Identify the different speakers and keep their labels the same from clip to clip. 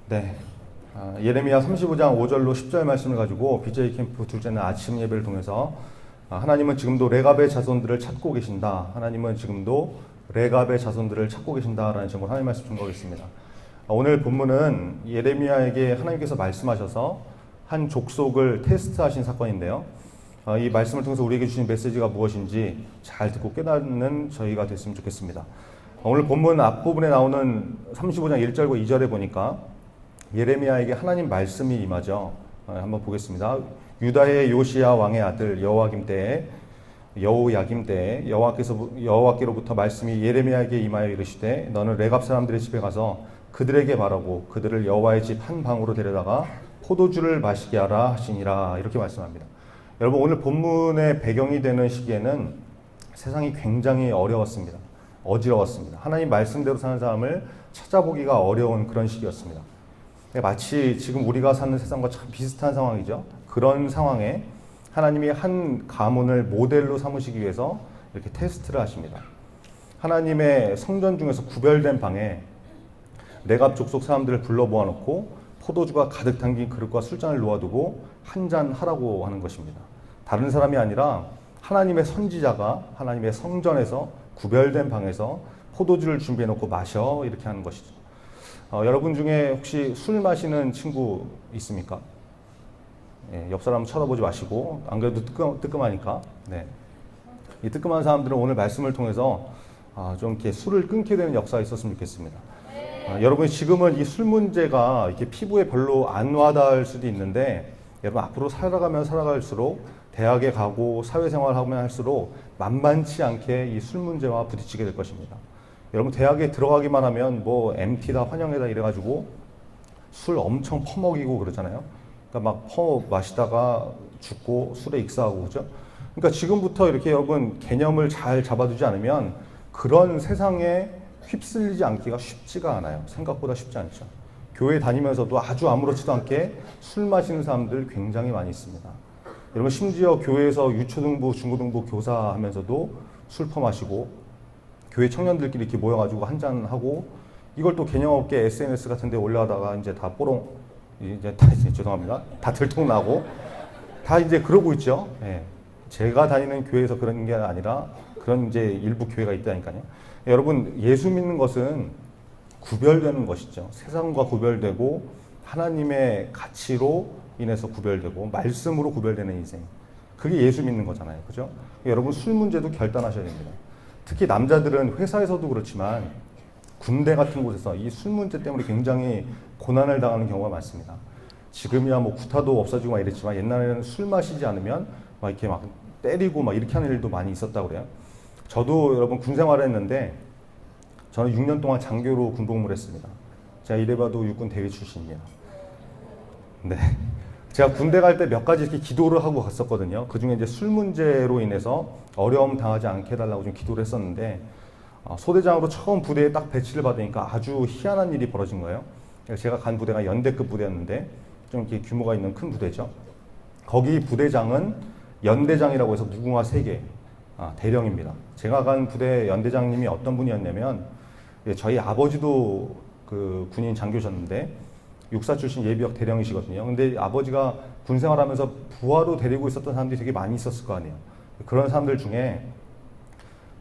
Speaker 1: 네. 예레미야 35장 5절로 10절 말씀을 가지고 BJ 캠프 둘째 날 아침 예배를 통해서 하나님은 지금도 레갑의 자손들을 찾고 계신다. 하나님은 지금도 레갑의 자손들을 찾고 계신다라는 제목으로 하나님 말씀 준비하겠습니다. 오늘 본문은 예레미야에게 하나님께서 말씀하셔서 한 족속을 테스트하신 사건인데요. 이 말씀을 통해서 우리에게 주신 메시지가 무엇인지 잘 듣고 깨닫는 저희가 됐으면 좋겠습니다. 오늘 본문 앞부분에 나오는 35장 1절과 2절에 보니까 예레미야에게 하나님 말씀이 임하죠. 한번 보겠습니다. 유다의 요시야 왕의 아들 여호야김 때에 여호와께로부터 말씀이 예레미야에게 임하여 이르시되 너는 레갑 사람들의 집에 가서 그들에게 말하고 그들을 여호와의 집 한 방으로 데려다가 포도주를 마시게 하라 하시니라. 이렇게 말씀합니다. 여러분, 오늘 본문의 배경이 되는 시기에는 세상이 굉장히 어려웠습니다. 어지러웠습니다. 하나님 말씀대로 사는 사람을 찾아보기가 어려운 그런 시기였습니다. 마치 지금 우리가 사는 세상과 참 비슷한 상황이죠. 그런 상황에 하나님이 한 가문을 모델로 삼으시기 위해서 이렇게 테스트를 하십니다. 하나님의 성전 중에서 구별된 방에 레갑 족속 사람들을 불러 모아놓고 포도주가 가득 담긴 그릇과 술잔을 놓아두고 한잔 하라고 하는 것입니다. 다른 사람이 아니라 하나님의 선지자가 하나님의 성전에서 구별된 방에서 포도주를 준비해놓고 마셔 이렇게 하는 것이죠. 여러분 중에 혹시 술 마시는 친구 있습니까? 옆 사람 쳐다보지 마시고, 안 그래도 뜨끔하니까. 네. 이 뜨끔한 사람들은 오늘 말씀을 통해서 좀 이렇게 술을 끊게 되는 역사가 있었으면 좋겠습니다. 여러분, 지금은 이 술 문제가 이렇게 피부에 별로 안 와닿을 수도 있는데, 여러분 앞으로 살아갈수록 대학에 가고 사회생활을 하면 할수록 만만치 않게 이 술 문제와 부딪히게 될 것입니다. 여러분, 대학에 들어가기만 하면 뭐 MT다 환영회다 이래가지고 술 엄청 퍼먹이고 그러잖아요. 그러니까 막 마시다가 죽고 술에 익사하고 그죠? 그러니까 지금부터 이렇게 여러분 개념을 잘 잡아두지 않으면 그런 세상에 휩쓸리지 않기가 쉽지가 않아요. 생각보다 쉽지 않죠. 교회 다니면서도 아주 아무렇지도 않게 술 마시는 사람들 굉장히 많이 있습니다. 여러분, 심지어 교회에서 유초등부, 중고등부 교사하면서도 술 퍼마시고 교회 청년들끼리 이렇게 모여가지고 한잔하고 이걸 또 개념 없게 SNS 같은 데 올라가다가 이제 다 죄송합니다. 다 들통나고 다 이제 그러고 있죠. 예. 제가 다니는 교회에서 그런 게 아니라 그런 이제 일부 교회가 있다니까요. 여러분, 예수 믿는 것은 구별되는 것이죠. 세상과 구별되고 하나님의 가치로 인해서 구별되고 말씀으로 구별되는 인생. 그게 예수 믿는 거잖아요. 그죠? 여러분, 술 문제도 결단하셔야 됩니다. 특히 남자들은 회사에서도 그렇지만 군대 같은 곳에서 이 술 문제 때문에 굉장히 고난을 당하는 경우가 많습니다. 지금이야 뭐 구타도 없어지고 막 이랬지만 옛날에는 술 마시지 않으면 막 이렇게 막 때리고 막 이렇게 하는 일도 많이 있었다고 그래요. 저도 여러분 군 생활을 했는데 저는 6년 동안 장교로 군복무를 했습니다. 제가 이래봐도 육군 대위 출신이에요. 네. 제가 군대 갈 때 몇 가지 이렇게 기도를 하고 갔었거든요. 그 중에 이제 술 문제로 인해서 어려움 당하지 않게 해달라고 좀 기도를 했었는데, 소대장으로 처음 부대에 딱 배치를 받으니까 아주 희한한 일이 벌어진 거예요. 제가 간 부대가 연대급 부대였는데, 좀 이렇게 규모가 있는 큰 부대죠. 거기 부대장은 연대장이라고 해서 무궁화 3개, 대령입니다. 제가 간 부대 연대장님이 어떤 분이었냐면, 저희 아버지도 그 군인 장교셨는데, 육사 출신 예비역 대령이시거든요. 근데 아버지가 군 생활하면서 부하로 데리고 있었던 사람들이 되게 많이 있었을 거 아니에요. 그런 사람들 중에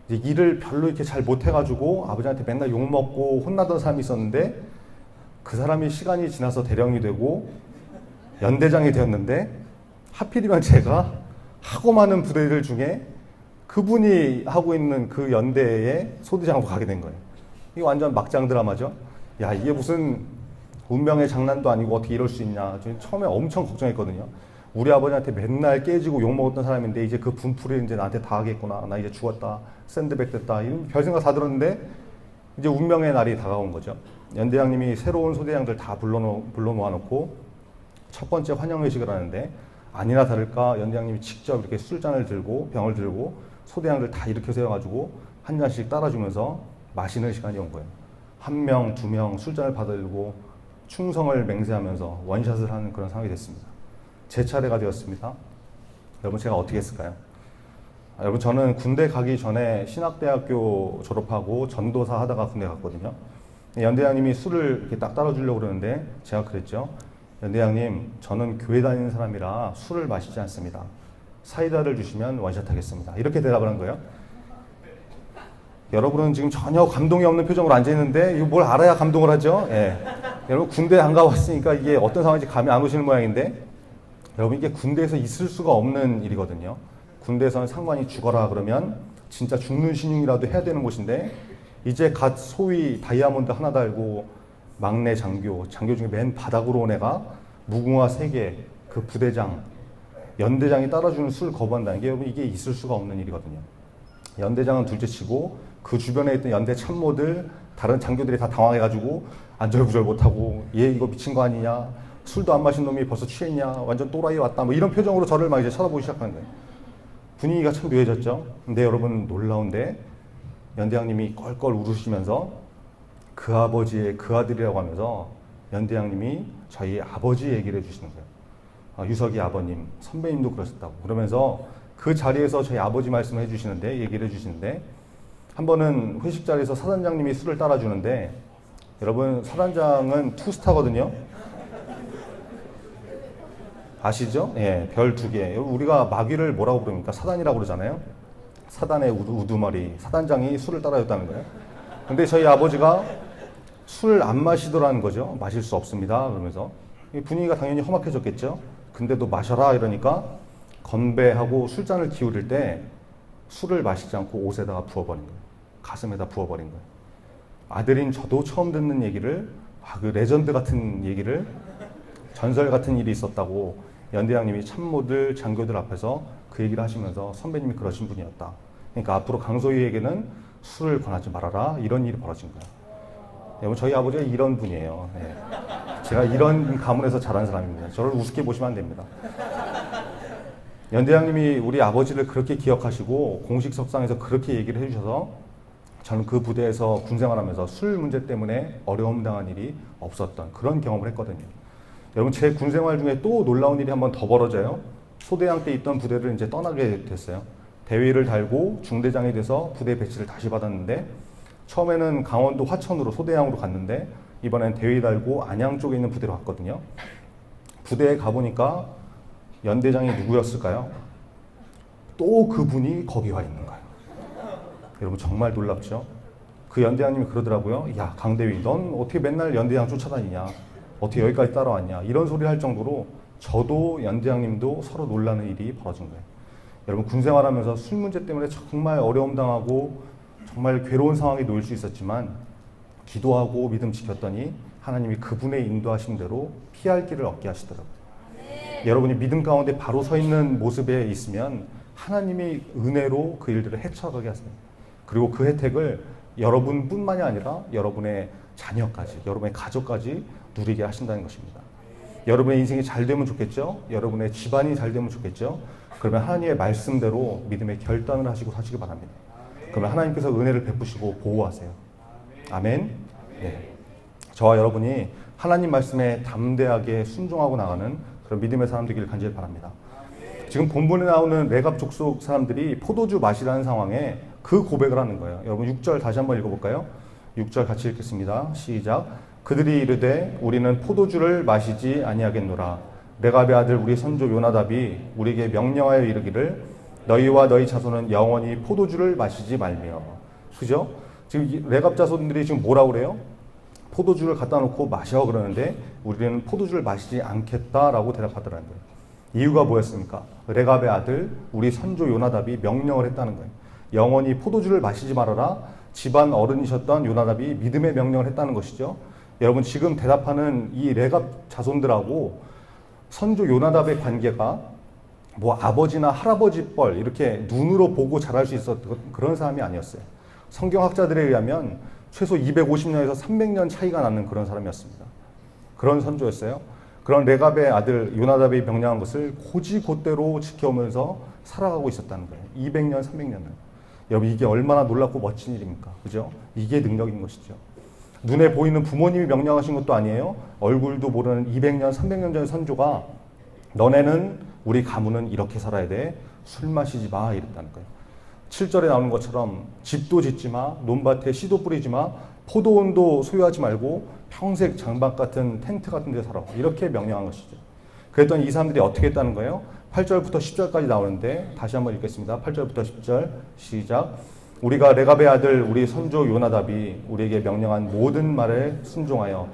Speaker 1: 이제 일을 별로 이렇게 잘 못해가지고 아버지한테 맨날 욕먹고 혼나던 사람이 있었는데, 그 사람이 시간이 지나서 대령이 되고 연대장이 되었는데, 하필이면 제가 하고 많은 부대들 중에 그분이 하고 있는 그 연대에 소대장으로 가게 된 거예요. 이게 완전 막장 드라마죠. 야, 이게 무슨 운명의 장난도 아니고 어떻게 이럴 수 있냐. 저는 처음에 엄청 걱정했거든요. 우리 아버지한테 맨날 깨지고 욕먹었던 사람인데 이제 그 분풀이 이제 나한테 다 하겠구나. 나 이제 죽었다. 샌드백 됐다. 이런 별생각 다 들었는데 이제 운명의 날이 다가온 거죠. 연대장님이 새로운 소대장들 다 불러 모아놓고 첫 번째 환영회식을 하는데, 아니나 다를까 연대장님이 직접 이렇게 술잔을 들고 병을 들고 소대장들 다 이렇게 세워가지고 한 잔씩 따라주면서 마시는 시간이 온 거예요. 1명, 2명 술잔을 받아들고 충성을 맹세하면서 원샷을 하는 그런 상황이 됐습니다. 제 차례가 되었습니다. 여러분, 제가 어떻게 했을까요? 여러분, 저는 군대 가기 전에 신학대학교 졸업하고 전도사 하다가 군대 갔거든요. 연대장님이 술을 이렇게 딱 따라주려고 그러는데 제가 그랬죠. 연대장님, 저는 교회 다니는 사람이라 술을 마시지 않습니다. 사이다를 주시면 원샷 하겠습니다. 이렇게 대답을 한 거예요. 여러분은 지금 전혀 감동이 없는 표정으로 앉아있는데 이거 뭘 알아야 감동을 하죠? 예. 여러분 군대 안 가봤으니까 이게 어떤 상황인지 감이 안 오시는 모양인데 여러분 이게 군대에서 있을 수가 없는 일이거든요. 군대에서는 상관이 죽어라 그러면 진짜 죽는 신용이라도 해야 되는 곳인데 이제 갓 소위 다이아몬드 하나 달고 막내 장교 중에 맨 바닥으로 온 애가 무궁화 3개 그 부대장 연대장이 따라주는 술 거부한다는 게 여러분 이게 있을 수가 없는 일이거든요. 연대장은 둘째치고 그 주변에 있던 연대 참모들 다른 장교들이 다 당황해가지고 안절부절 못하고 얘 이거 미친 거 아니냐, 술도 안 마신 놈이 벌써 취했냐, 완전 또라이 왔다, 뭐 이런 표정으로 저를 막 이제 쳐다보기 시작하는 거예요. 분위기가 참 묘해졌죠. 근데 여러분 놀라운데 연대장님이 껄껄 울으시면서 그 아버지의 그 아들이라고 하면서 연대장님이 저희 아버지 얘기를 해주시는 거예요. 유석이 아버님, 선배님도 그러셨다고. 그러면서 그 자리에서 저희 아버지 말씀을 해주시는데, 얘기를 해주시는데, 한 번은 회식 자리에서 사단장님이 술을 따라주는데, 여러분 사단장은 투스타거든요. 아시죠? 예, 별 2개. 우리가 마귀를 뭐라고 부릅니까? 사단이라고 그러잖아요. 사단의 우두머리, 사단장이 술을 따라줬다는 거예요. 근데 저희 아버지가 술 안 마시더라는 거죠. 마실 수 없습니다. 그러면서 분위기가 당연히 험악해졌겠죠. 근데도 마셔라 이러니까 건배하고 술잔을 기울일 때 술을 마시지 않고 옷에다가 부어버린 거예요. 가슴에다 부어버린 거예요. 아들인 저도 처음 듣는 얘기를, 그 레전드 같은 얘기를, 전설 같은 일이 있었다고 연대장님이 참모들, 장교들 앞에서 그 얘기를 하시면서 선배님이 그러신 분이었다. 그러니까 앞으로 강소희에게는 술을 권하지 말아라, 이런 일이 벌어진 거예요. 여러분 저희 아버지가 이런 분이에요. 네. 제가 이런 가문에서 자란 사람입니다. 저를 우습게 보시면 안 됩니다. 연대장님이 우리 아버지를 그렇게 기억하시고 공식 석상에서 그렇게 얘기를 해주셔서 저는 그 부대에서 군생활하면서 술 문제 때문에 어려움 당한 일이 없었던 그런 경험을 했거든요. 여러분 제 군생활 중에 또 놀라운 일이 한 번 더 벌어져요. 소대장 때 있던 부대를 이제 떠나게 됐어요. 대위를 달고 중대장이 돼서 부대 배치를 다시 받았는데 처음에는 강원도 화천으로 소대장으로 갔는데 이번엔 대위 달고 안양 쪽에 있는 부대로 갔거든요. 부대에 가보니까 연대장이 누구였을까요? 또 그분이 거기 와 있는 거예요. 여러분 정말 놀랍죠? 그 연대장님이 그러더라고요. 야 강대위, 넌 어떻게 맨날 연대장 쫓아다니냐, 어떻게 여기까지 따라왔냐, 이런 소리 할 정도로 저도 연대장님도 서로 놀라는 일이 벌어진 거예요. 여러분 군생활하면서 술 문제 때문에 정말 어려움 당하고 정말 괴로운 상황에 놓일 수 있었지만 기도하고 믿음 지켰더니 하나님이 그분의 인도하신 대로 피할 길을 얻게 하시더라고요. 여러분이 믿음 가운데 바로 서 있는 모습에 있으면 하나님이 은혜로 그 일들을 헤쳐가게 하세요. 그리고 그 혜택을 여러분뿐만이 아니라 여러분의 자녀까지, 여러분의 가족까지 누리게 하신다는 것입니다. 여러분의 인생이 잘 되면 좋겠죠? 여러분의 집안이 잘 되면 좋겠죠? 그러면 하나님의 말씀대로 믿음의 결단을 하시고 사시기 바랍니다. 그러면 하나님께서 은혜를 베푸시고 보호하세요. 아멘. 네. 저와 여러분이 하나님 말씀에 담대하게 순종하고 나가는 그런 믿음의 사람 되기를 간절히 바랍니다. 지금 본문에 나오는 레갑 족속 사람들이 포도주 마시라는 상황에 그 고백을 하는 거예요. 여러분 6절 다시 한번 읽어볼까요? 6절 같이 읽겠습니다. 시작. 그들이 이르되 우리는 포도주를 마시지 아니하겠노라. 레갑의 아들 우리 선조 요나답이 우리에게 명령하여 이르기를 너희와 너희 자손은 영원히 포도주를 마시지 말며. 그죠? 지금 레갑 자손들이 지금 뭐라고 그래요? 포도주를 갖다 놓고 마셔 그러는데 우리는 포도주를 마시지 않겠다라고 대답하더라는 거예요. 이유가 뭐였습니까? 레갑의 아들 우리 선조 요나답이 명령을 했다는 거예요. 영원히 포도주를 마시지 말아라. 집안 어른이셨던 요나답이 믿음의 명령을 했다는 것이죠. 여러분 지금 대답하는 이 레갑 자손들하고 선조 요나답의 관계가 뭐 아버지나 할아버지 뻘 이렇게 눈으로 보고 자랄 수 있었던 그런 사람이 아니었어요. 성경학자들에 의하면 최소 250년에서 300년 차이가 나는 그런 사람이었습니다. 그런 선조였어요. 그런 레갑의 아들 요나답이 명령한 것을 고지곧대로 지켜오면서 살아가고 있었다는 거예요. 200년, 300년을. 여러분 이게 얼마나 놀랍고 멋진 일입니까? 그죠? 이게 능력인 것이죠. 눈에 보이는 부모님이 명령하신 것도 아니에요. 얼굴도 모르는 200년, 300년 전의 선조가 너네는 우리 가문은 이렇게 살아야 돼. 술 마시지 마. 이랬다는 거예요. 7절에 나오는 것처럼 집도 짓지 마. 논밭에 씨도 뿌리지 마. 포도원도 소유하지 말고 평생 장막 같은 텐트 같은 데 살아. 이렇게 명령한 것이죠. 그랬더니 이 사람들이 어떻게 했다는 거예요? 8절부터 10절까지 나오는데 다시 한번 읽겠습니다. 8절부터 10절 시작. 우리가 레갑의 아들 우리 선조 요나답이 우리에게 명령한 모든 말에 순종하여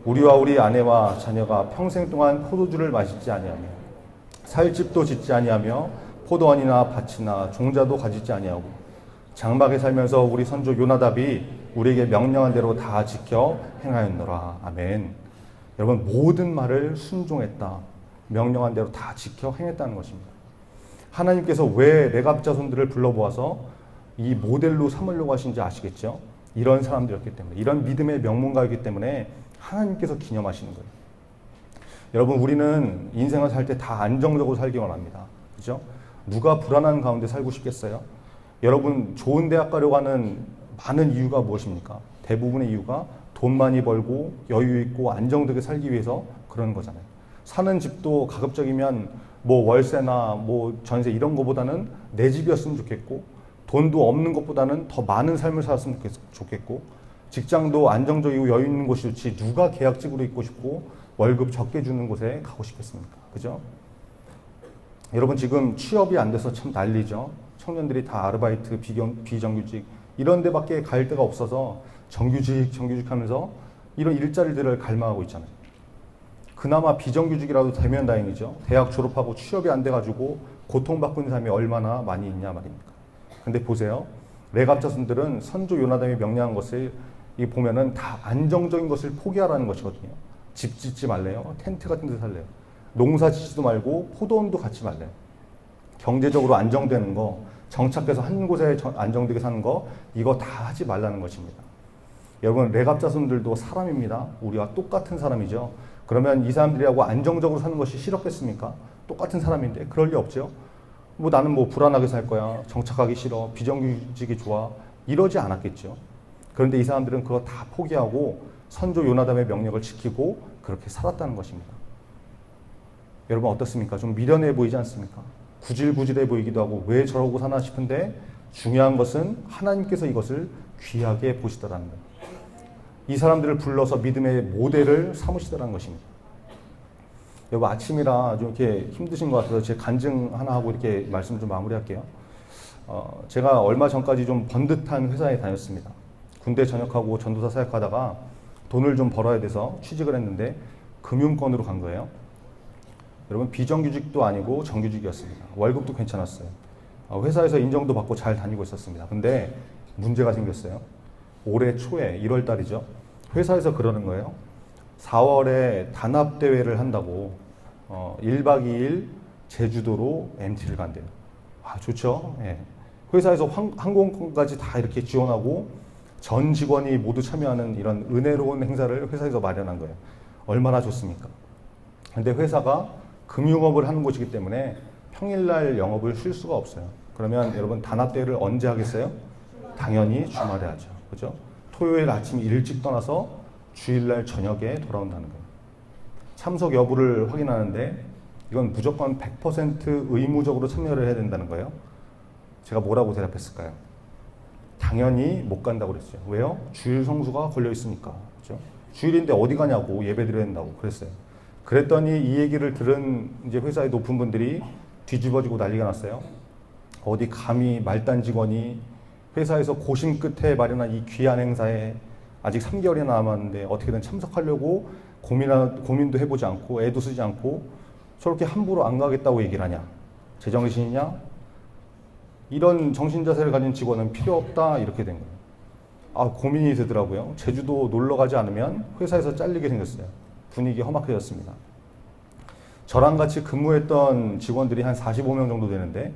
Speaker 1: 우리와 우리 아내와 자녀가 평생 동안 포도주를 마시지 아니하며 살 집도 짓지 아니하며 포도원이나 밭이나 종자도 가지지 아니하고 장막에 살면서 우리 선조 요나답이 우리에게 명령한 대로 다 지켜 행하였노라. 아멘. 여러분, 모든 말을 순종했다. 명령한 대로 다 지켜 행했다는 것입니다. 하나님께서 왜 레갑 자손들을 불러보아서 이 모델로 삼으려고 하신지 아시겠죠? 이런 사람들이었기 때문에, 이런 믿음의 명문가이기 때문에 하나님께서 기념하시는 거예요. 여러분, 우리는 인생을 살 때 다 안정적으로 살기 원합니다. 그죠? 누가 불안한 가운데 살고 싶겠어요? 여러분, 좋은 대학 가려고 하는 많은 이유가 무엇입니까? 대부분의 이유가 돈 많이 벌고 여유 있고 안정되게 살기 위해서 그런 거잖아요. 사는 집도 가급적이면 뭐 월세나 뭐 전세 이런 거보다는 내 집이었으면 좋겠고, 돈도 없는 것보다는 더 많은 삶을 살았으면 좋겠고, 직장도 안정적이고 여유 있는 곳이 좋지 누가 계약직으로 있고 싶고 월급 적게 주는 곳에 가고 싶겠습니까? 그죠? 여러분, 지금 취업이 안 돼서 참 난리죠. 청년들이 다 아르바이트, 비정규직 이런 데밖에 갈 데가 없어서 정규직 하면서 이런 일자리들을 갈망하고 있잖아요. 그나마 비정규직이라도 되면 다행이죠. 대학 졸업하고 취업이 안 돼가지고 고통받고 있는 사람이 얼마나 많이 있냐 말입니까? 근데 보세요. 레갑 자손들은 선조 요나답이 명령한 것을 이 보면은 다 안정적인 것을 포기하라는 것이거든요. 집 짓지 말래요. 텐트 같은 데 살래요. 농사 짓지도 말고 포도원도 갖지 말래요. 경제적으로 안정되는 거, 정착해서 한 곳에 안정되게 사는 거, 이거 다 하지 말라는 것입니다. 여러분, 레갑 자손들도 사람입니다. 우리와 똑같은 사람이죠. 그러면 이 사람들이하고 안정적으로 사는 것이 싫었겠습니까? 똑같은 사람인데 그럴 리 없죠. 뭐 나는 뭐 불안하게 살 거야, 정착하기 싫어, 비정규직이 좋아, 이러지 않았겠죠. 그런데 이 사람들은 그거 다 포기하고 선조 요나답의 명령을 지키고 그렇게 살았다는 것입니다. 여러분, 어떻습니까? 좀 미련해 보이지 않습니까? 구질구질해 보이기도 하고 왜 저러고 사나 싶은데, 중요한 것은 하나님께서 이것을 귀하게 보시더라는 거예요. 이 사람들을 불러서 믿음의 모델을 삼으시더라는 것입니다. 여러분, 아침이라 좀 이렇게 힘드신 것 같아서 제 간증 하나 하고 이렇게 말씀 좀 마무리할게요. 제가 얼마 전까지 좀 번듯한 회사에 다녔습니다. 군대 전역하고 전도사 사역하다가 돈을 좀 벌어야 돼서 취직을 했는데 금융권으로 간 거예요. 여러분, 비정규직도 아니고 정규직이었습니다. 월급도 괜찮았어요. 회사에서 인정도 받고 잘 다니고 있었습니다. 근데 문제가 생겼어요. 올해 초에 1월 달이죠. 회사에서 그러는 거예요. 4월에 단합대회를 한다고 1박 2일 제주도로 MT를 간대요. 아, 좋죠. 예. 회사에서 항공권까지 다 이렇게 지원하고 전 직원이 모두 참여하는 이런 은혜로운 행사를 회사에서 마련한 거예요. 얼마나 좋습니까? 근데 회사가 금융업을 하는 곳이기 때문에 평일날 영업을 쉴 수가 없어요. 그러면 여러분, 단합대회를 언제 하겠어요? 당연히 주말에 하죠. 그죠? 토요일 아침 일찍 떠나서 주일날 저녁에 돌아온다는 거예요. 참석 여부를 확인하는데 이건 무조건 100% 의무적으로 참여를 해야 된다는 거예요. 제가 뭐라고 대답했을까요? 당연히 못 간다고 그랬어요. 왜요? 주일 성수가 걸려 있으니까. 그죠? 주일인데 어디 가냐고, 예배 드려야 된다고 그랬어요. 그랬더니 이 얘기를 들은 이제 회사의 높은 분들이 뒤집어지고 난리가 났어요. 어디 감히 말단 직원이 회사에서 고심 끝에 마련한 이 귀한 행사에 아직 3개월이나 남았는데 어떻게든 참석하려고 고민도 해보지 않고 애도 쓰지 않고 저렇게 함부로 안 가겠다고 얘기를 하냐? 제정신이냐? 이런 정신자세를 가진 직원은 필요 없다, 이렇게 된 거예요. 아, 고민이 되더라고요. 제주도 놀러 가지 않으면 회사에서 잘리게 생겼어요. 분위기 험악해졌습니다. 저랑 같이 근무했던 직원들이 한 45명 정도 되는데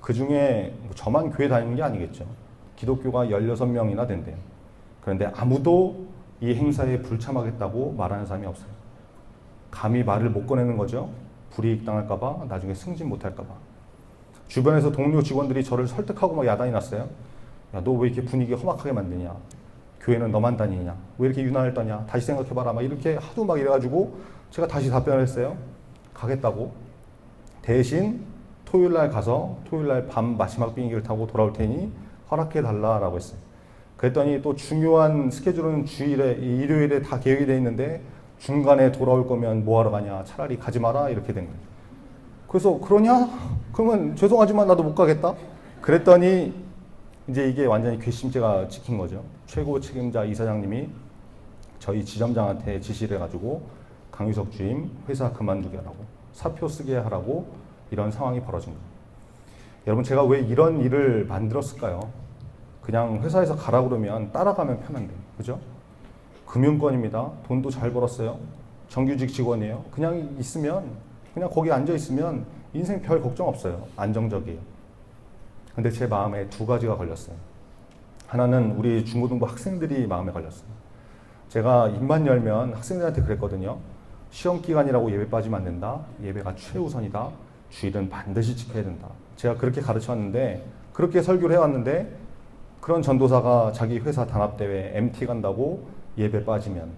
Speaker 1: 그 중에 저만 교회 다니는 게 아니겠죠. 기독교가 16명이나 된대요. 그런데 아무도 이 행사에 불참하겠다고 말하는 사람이 없어요. 감히 말을 못 꺼내는 거죠. 불이익 당할까봐, 나중에 승진 못할까봐. 주변에서 동료 직원들이 저를 설득하고 막 야단이 났어요. 야, 너 왜 이렇게 분위기 험악하게 만드냐? 교회는 너만 다니냐? 왜 이렇게 유난을 떠냐? 다시 생각해봐라. 막 이렇게 하도 막 이래가지고 제가 다시 답변을 했어요. 가겠다고. 대신 토요일날 가서 토요일날 밤 마지막 비행기를 타고 돌아올 테니 허락해달라라고 했어요. 그랬더니 또 중요한 스케줄은 주일에, 일요일에 다 계획이 돼 있는데 중간에 돌아올 거면 뭐하러 가냐, 차라리 가지 마라, 이렇게 된 거예요. 그래서 그러냐? 그러면 죄송하지만 나도 못 가겠다. 그랬더니 이제 이게 완전히 괘씸죄가 찍힌 거죠. 최고 책임자 이사장님이 저희 지점장한테 지시를 해가지고 강유석 주임 회사 그만두게 하라고, 사표 쓰게 하라고, 이런 상황이 벌어진 거예요. 여러분, 제가 왜 이런 일을 만들었을까요? 그냥 회사에서 가라 그러면 따라가면 편한데, 그죠? 금융권입니다. 돈도 잘 벌었어요. 정규직 직원이에요. 그냥 있으면, 그냥 거기 앉아 있으면 인생 별 걱정 없어요. 안정적이에요. 근데 제 마음에 두 가지가 걸렸어요. 하나는 우리 중고등부 학생들이 마음에 걸렸어요. 제가 입만 열면 학생들한테 그랬거든요. 시험 기간이라고 예배 빠지면 안 된다. 예배가 최우선이다. 주일은 반드시 지켜야 된다. 제가 그렇게 가르쳤는데, 그렇게 설교를 해왔는데, 그런 전도사가 자기 회사 단합대회 MT 간다고 예배 빠지면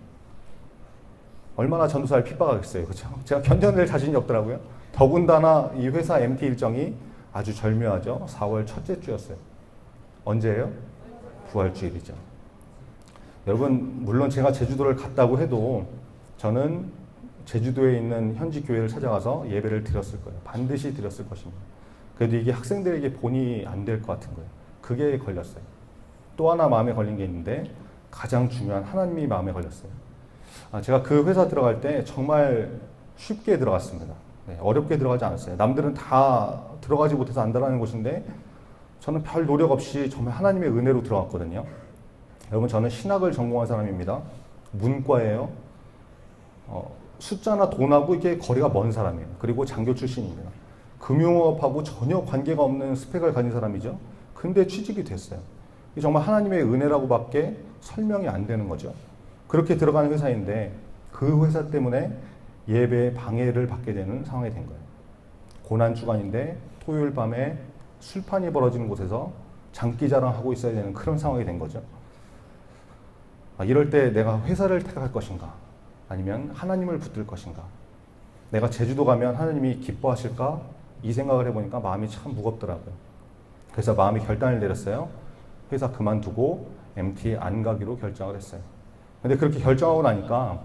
Speaker 1: 얼마나 전도사를 핍박하겠어요. 그렇죠? 제가 견뎌낼 자신이 없더라고요. 더군다나 이 회사 MT 일정이 아주 절묘하죠. 4월 첫째 주였어요. 언제예요? 부활주일이죠. 여러분, 물론 제가 제주도를 갔다고 해도 저는 제주도에 있는 현지 교회를 찾아가서 예배를 드렸을 거예요. 반드시 드렸을 것입니다. 그래도 이게 학생들에게 본이 안 될 것 같은 거예요. 그게 걸렸어요. 또 하나 마음에 걸린 게 있는데, 가장 중요한 하나님이 마음에 걸렸어요. 제가 그 회사 들어갈 때 정말 쉽게 들어갔습니다. 네, 어렵게 들어가지 않았어요. 남들은 다 들어가지 못해서 안 들어가는 곳인데 저는 별 노력 없이 정말 하나님의 은혜로 들어갔거든요. 여러분, 저는 신학을 전공한 사람입니다. 문과예요. 숫자나 돈하고 이게 거리가 먼 사람이에요. 그리고 장교 출신입니다. 금융업하고 전혀 관계가 없는 스펙을 가진 사람이죠. 근데 취직이 됐어요. 정말 하나님의 은혜라고밖에 설명이 안 되는 거죠. 그렇게 들어가는 회사인데 그 회사 때문에 예배에 방해를 받게 되는 상황이 된 거예요. 고난주간인데 토요일 밤에 술판이 벌어지는 곳에서 장기자랑하고 있어야 되는 그런 상황이 된 거죠. 이럴 때 내가 회사를 택할 것인가, 아니면 하나님을 붙들 것인가, 내가 제주도 가면 하나님이 기뻐하실까, 이 생각을 해보니까 마음이 참 무겁더라고요. 그래서 마음이 결단을 내렸어요. 회사 그만두고 MT 안 가기로 결정을 했어요. 근데 그렇게 결정하고 나니까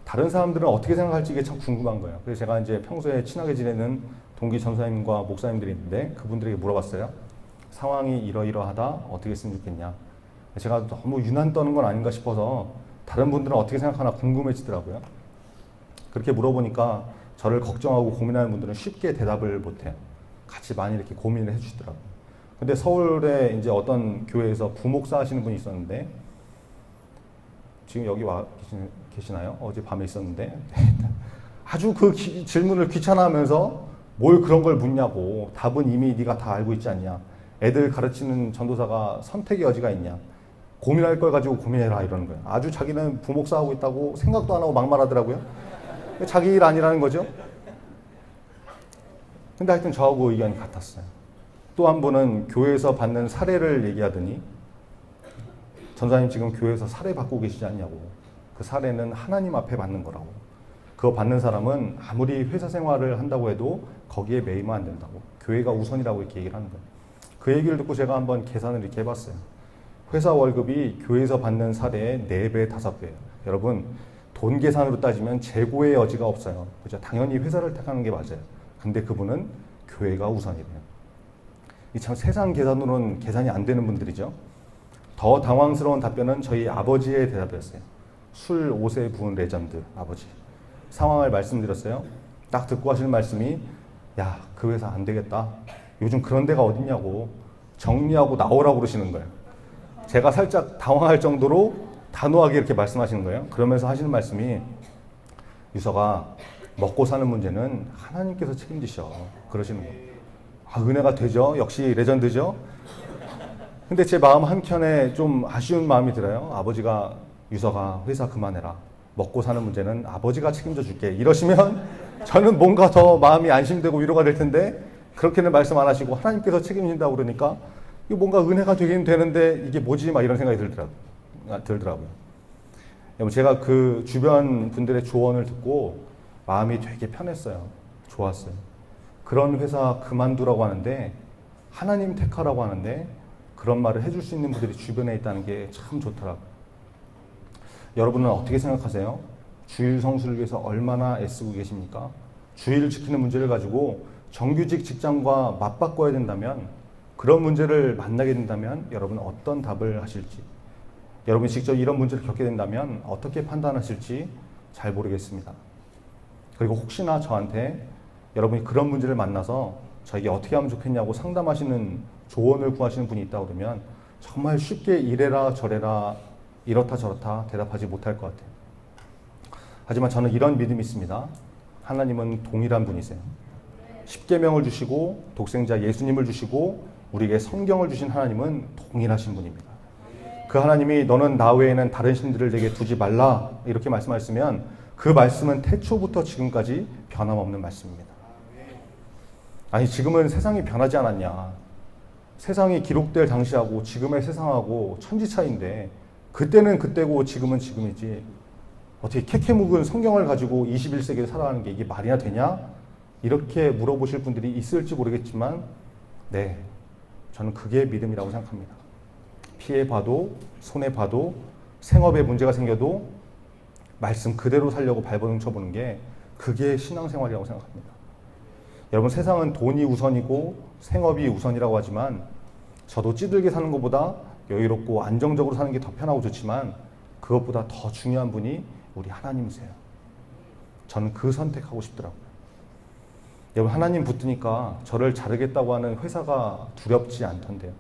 Speaker 1: 다른 사람들은 어떻게 생각할지 이게 참 궁금한 거예요. 그래서 제가 이제 평소에 친하게 지내는 동기 전사님과 목사님들이 있는데 그분들에게 물어봤어요. 상황이 이러이러하다, 어떻게 했으면 좋겠냐. 제가 너무 유난 떠는 건 아닌가 싶어서 다른 분들은 어떻게 생각하나 궁금해지더라고요. 그렇게 물어보니까 저를 걱정하고 고민하는 분들은 쉽게 대답을 못해요. 같이 많이 이렇게 고민을 해주시더라고요. 근데 서울에 이제 어떤 교회에서 부목사 하시는 분이 있었는데, 지금 여기 와 계시나요? 어제 밤에 있었는데 아주 그 질문을 귀찮아하면서 뭘 그런 걸 묻냐고, 답은 이미 네가 다 알고 있지 않냐, 애들 가르치는 전도사가 선택의 여지가 있냐, 고민할 걸 가지고 고민해라, 이러는 거예요. 아주 자기는 부목사 하고 있다고 생각도 안 하고 막말하더라고요. 자기 일 아니라는 거죠. 근데 하여튼 저하고 의견이 같았어요. 또 한 분은 교회에서 받는 사례를 얘기하더니, 전사님 지금 교회에서 사례 받고 계시지 않냐고. 그 사례는 하나님 앞에 받는 거라고. 그거 받는 사람은 아무리 회사 생활을 한다고 해도 거기에 매이면 안 된다고. 교회가 우선이라고 이렇게 얘기를 하는 거예요. 그 얘기를 듣고 제가 한번 계산을 이렇게 해봤어요. 회사 월급이 교회에서 받는 사례의 4배, 5배예요. 여러분, 돈 계산으로 따지면 재고의 여지가 없어요. 그죠? 당연히 회사를 택하는 게 맞아요. 근데 그분은 교회가 우선이래요. 이 참 세상 계산으로는 계산이 안 되는 분들이죠. 더 당황스러운 답변은 저희 아버지의 대답이었어요. 술 5세 부은 레전드 아버지. 상황을 말씀드렸어요. 딱 듣고 하시는 말씀이, 야, 그 회사 안 되겠다. 요즘 그런 데가 어딨냐고. 정리하고 나오라고 그러시는 거예요. 제가 살짝 당황할 정도로 단호하게 이렇게 말씀하시는 거예요. 그러면서 하시는 말씀이, 유서가 먹고 사는 문제는 하나님께서 책임지셔. 그러시는 거예요. 은혜가 되죠. 역시 레전드죠. 근데 제 마음 한켠에 좀 아쉬운 마음이 들어요. 아버지가, 유서가 회사 그만해라. 먹고 사는 문제는 아버지가 책임져 줄게. 이러시면 저는 뭔가 더 마음이 안심되고 위로가 될 텐데, 그렇게는 말씀 안 하시고 하나님께서 책임진다고 그러니까 이거 뭔가 은혜가 되긴 되는데 이게 뭐지? 막 이런 생각이 들더라고요. 제가 그 주변 분들의 조언을 듣고 마음이 되게 편했어요. 좋았어요. 그런 회사 그만두라고 하는데, 하나님 택하라고 하는데, 그런 말을 해줄 수 있는 분들이 주변에 있다는 게 참 좋더라고요. 여러분은 어떻게 생각하세요? 주일 성수를 위해서 얼마나 애쓰고 계십니까? 주일을 지키는 문제를 가지고 정규직 직장과 맞바꿔야 된다면, 그런 문제를 만나게 된다면 여러분은 어떤 답을 하실지, 여러분이 직접 이런 문제를 겪게 된다면 어떻게 판단하실지 잘 모르겠습니다. 그리고 혹시나 저한테 여러분이 그런 문제를 만나서 저에게 어떻게 하면 좋겠냐고 상담하시는, 조언을 구하시는 분이 있다고 그러면 정말 쉽게 이래라 저래라 이렇다 저렇다 대답하지 못할 것 같아요. 하지만 저는 이런 믿음이 있습니다. 하나님은 동일한 분이세요. 십계명을 주시고 독생자 예수님을 주시고 우리에게 성경을 주신 하나님은 동일하신 분입니다. 그 하나님이 너는 나 외에는 다른 신들을 내게 두지 말라 이렇게 말씀하셨으면 그 말씀은 태초부터 지금까지 변함없는 말씀입니다. 아니 지금은 세상이 변하지 않았냐. 세상이 기록될 당시하고 지금의 세상하고 천지 차이인데 그때는 그때고 지금은 지금이지. 어떻게 캐캐 묵은 성경을 가지고 21세기를 살아가는 게 이게 말이나 되냐? 이렇게 물어보실 분들이 있을지 모르겠지만 네, 저는 그게 믿음이라고 생각합니다. 피해봐도 손해봐도 생업에 문제가 생겨도 말씀 그대로 살려고 발버둥 쳐보는 게 그게 신앙생활이라고 생각합니다. 여러분 세상은 돈이 우선이고 생업이 우선이라고 하지만 저도 찌들게 사는 것보다 여유롭고 안정적으로 사는 게 더 편하고 좋지만 그것보다 더 중요한 분이 우리 하나님이세요. 저는 그 선택하고 싶더라고요. 여러분 하나님 붙드니까 저를 자르겠다고 하는 회사가 두렵지 않던데요.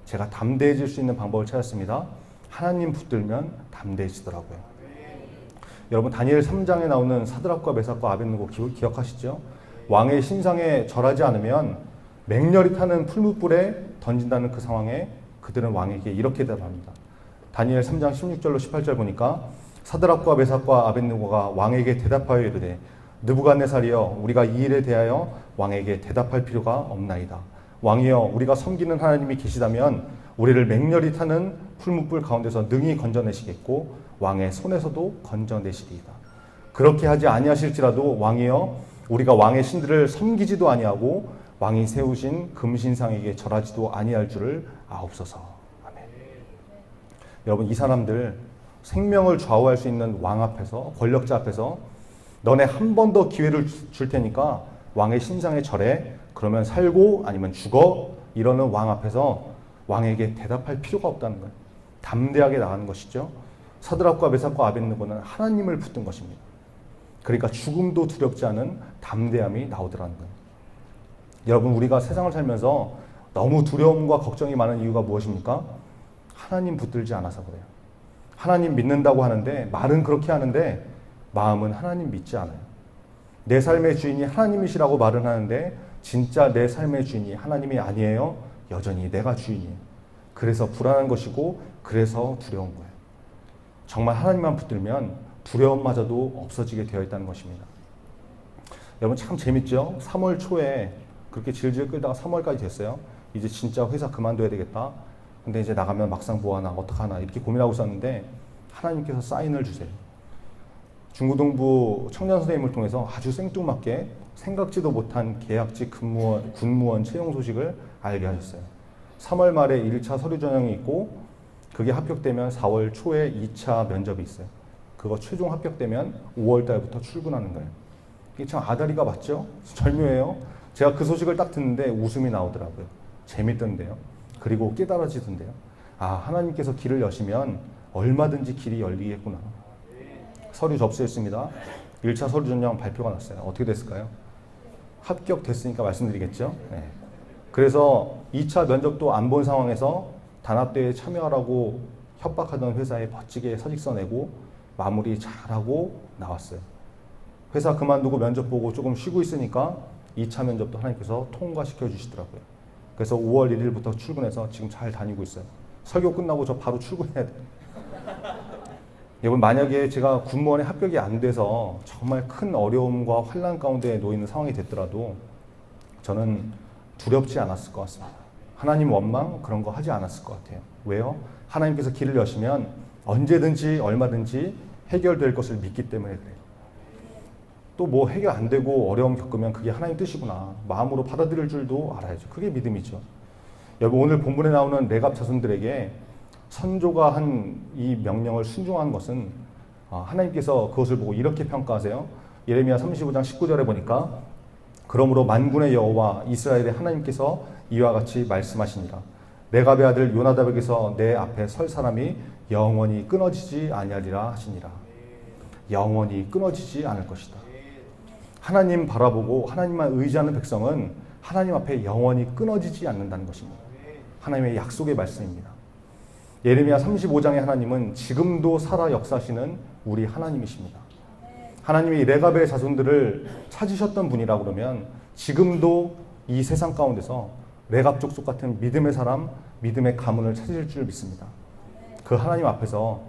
Speaker 1: 제가 담대해질 수 있는 방법을 찾았습니다. 하나님 붙들면 담대해지더라고요. 여러분 다니엘 3장에 나오는 사드락과 메삭과 아벳느고 기억하시죠? 왕의 신상에 절하지 않으면 맹렬히 타는 풀무불에 던진다는 그 상황에 그들은 왕에게 이렇게 대답합니다. 다니엘 3장 16절로 18절 보니까 사드락과 메삭과 아벳느고가 왕에게 대답하여 이르되 느부갓네살이여 우리가 이 일에 대하여 왕에게 대답할 필요가 없나이다. 왕이여 우리가 섬기는 하나님이 계시다면 우리를 맹렬히 타는 풀무불 가운데서 능히 건져내시겠고 왕의 손에서도 건져내시리이다. 그렇게 하지 아니하실지라도 왕이여 우리가 왕의 신들을 섬기지도 아니하고 왕이 세우신 금신상에게 절하지도 아니할 줄을 아옵소서. 아멘. 여러분 이 사람들 생명을 좌우할 수 있는 왕 앞에서, 권력자 앞에서 너네 한 번 더 기회를 줄 테니까 왕의 신상에 절해. 그러면 살고 아니면 죽어. 이러는 왕 앞에서 왕에게 대답할 필요가 없다는 거예요. 담대하게 나가는 것이죠. 사드락과 메삭과 아벳느고는 하나님을 붙든 것입니다. 그러니까 죽음도 두렵지 않은 담대함이 나오더라는 거예요. 여러분 우리가 세상을 살면서 너무 두려움과 걱정이 많은 이유가 무엇입니까? 하나님 붙들지 않아서 그래요. 하나님 믿는다고 하는데 말은 그렇게 하는데 마음은 하나님 믿지 않아요. 내 삶의 주인이 하나님이시라고 말은 하는데 진짜 내 삶의 주인이 하나님이 아니에요. 여전히 내가 주인이에요. 그래서 불안한 것이고 그래서 두려운 거예요. 정말 하나님만 붙들면 두려움마저도 없어지게 되어 있다는 것입니다. 여러분 참 재밌죠? 3월 초에 그렇게 질질 끌다가 3월까지 됐어요. 이제 진짜 회사 그만둬야 되겠다. 근데 이제 나가면 막상 뭐하나 어떡하나 이렇게 고민하고 있었는데 하나님께서 사인을 주세요. 중고등부 청년 선생님을 통해서 아주 생뚱맞게 생각지도 못한 계약직 군무원 채용 소식을 알게 하셨어요. 3월 말에 1차 서류 전형이 있고 그게 합격되면 4월 초에 2차 면접이 있어요. 그거 최종 합격되면 5월 달부터 출근하는 거예요. 이게 참 아다리가 맞죠? 절묘해요. 제가 그 소식을 딱 듣는데 웃음이 나오더라고요. 재밌던데요. 그리고 깨달아지던데요. 아, 하나님께서 길을 여시면 얼마든지 길이 열리겠구나. 서류 접수했습니다. 1차 서류 전형 발표가 났어요. 어떻게 됐을까요? 합격됐으니까 말씀드리겠죠. 네. 그래서 2차 면접도 안 본 상황에서 단합대회에 참여하라고 협박하던 회사에 멋지게 서직서 내고 마무리 잘하고 나왔어요. 회사 그만두고 면접 보고 조금 쉬고 있으니까 2차 면접도 하나님께서 통과시켜 주시더라고요. 그래서 5월 1일부터 출근해서 지금 잘 다니고 있어요. 설교 끝나고 저 바로 출근해야 돼요. 여러분 만약에 제가 군무원에 합격이 안 돼서 정말 큰 어려움과 환난 가운데 놓이는 상황이 됐더라도 저는 두렵지 않았을 것 같습니다. 하나님 원망 그런 거 하지 않았을 것 같아요. 왜요? 하나님께서 길을 여시면 언제든지 얼마든지 해결될 것을 믿기 때문에 그래요. 또 뭐 해결 안 되고 어려움 겪으면 그게 하나님 뜻이구나 마음으로 받아들일 줄도 알아야죠. 그게 믿음이죠. 여러분 오늘 본문에 나오는 레갑 자손들에게 선조가 한 이 명령을 순종한 것은 하나님께서 그것을 보고 이렇게 평가하세요. 예레미야 35장 19절에 보니까 그러므로 만군의 여호와 이스라엘의 하나님께서 이와 같이 말씀하시니라. 레갑의 아들 요나답에게서 내 앞에 설 사람이 영원히 끊어지지 아니하리라 하시니라. 영원히 끊어지지 않을 것이다. 하나님 바라보고 하나님만 의지하는 백성은 하나님 앞에 영원히 끊어지지 않는다는 것입니다. 하나님의 약속의 말씀입니다. 예레미야 35장의 하나님은 지금도 살아 역사하시는 우리 하나님이십니다. 하나님이 레갑의 자손들을 찾으셨던 분이라 그러면 지금도 이 세상 가운데서 레갑 족속 같은 믿음의 사람, 믿음의 가문을 찾으실 줄 믿습니다. 그 하나님 앞에서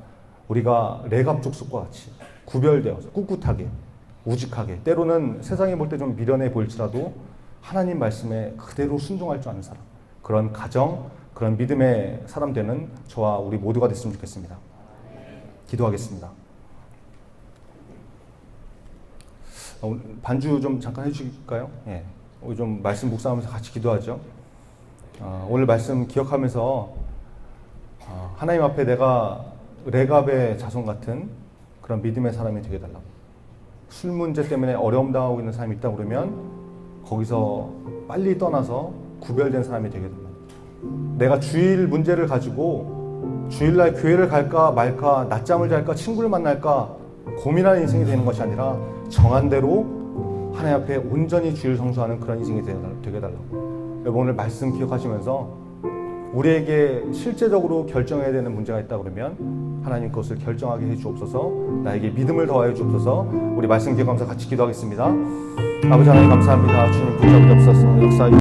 Speaker 1: 우리가 레갑 족속과 같이 구별되어서 꿋꿋하게, 우직하게, 때로는 세상에 볼 때 좀 미련해 보일지라도 하나님 말씀에 그대로 순종할 줄 아는 사람, 그런 가정, 그런 믿음의 사람 되는 저와 우리 모두가 됐으면 좋겠습니다. 기도하겠습니다. 반주 좀 잠깐 해주실까요? 예. 우리 좀 말씀 묵상하면서 같이 기도하죠. 오늘 말씀 기억하면서 하나님 앞에 내가 레갑의 자손 같은 그런 믿음의 사람이 되게 달라고. 술 문제 때문에 어려움 당하고 있는 사람이 있다 그러면 거기서 빨리 떠나서 구별된 사람이 되게 달라고. 내가 주일 문제를 가지고 주일날 교회를 갈까 말까, 낮잠을 잘까, 친구를 만날까 고민하는 인생이 되는 것이 아니라 정한 대로 하나님 앞에 온전히 주일 성수하는 그런 인생이 되게 달라고. 여러분 오늘 말씀 기억하시면서 우리에게 실제적으로 결정해야 되는 문제가 있다 그러면 하나님 그것을 결정하게 해 주옵소서. 나에게 믿음을 더하여 주옵소서. 우리 말씀 기억하면서 같이 기도하겠습니다. 아버지 하나님 감사합니다. 주님 붙잡으옵소서. 역사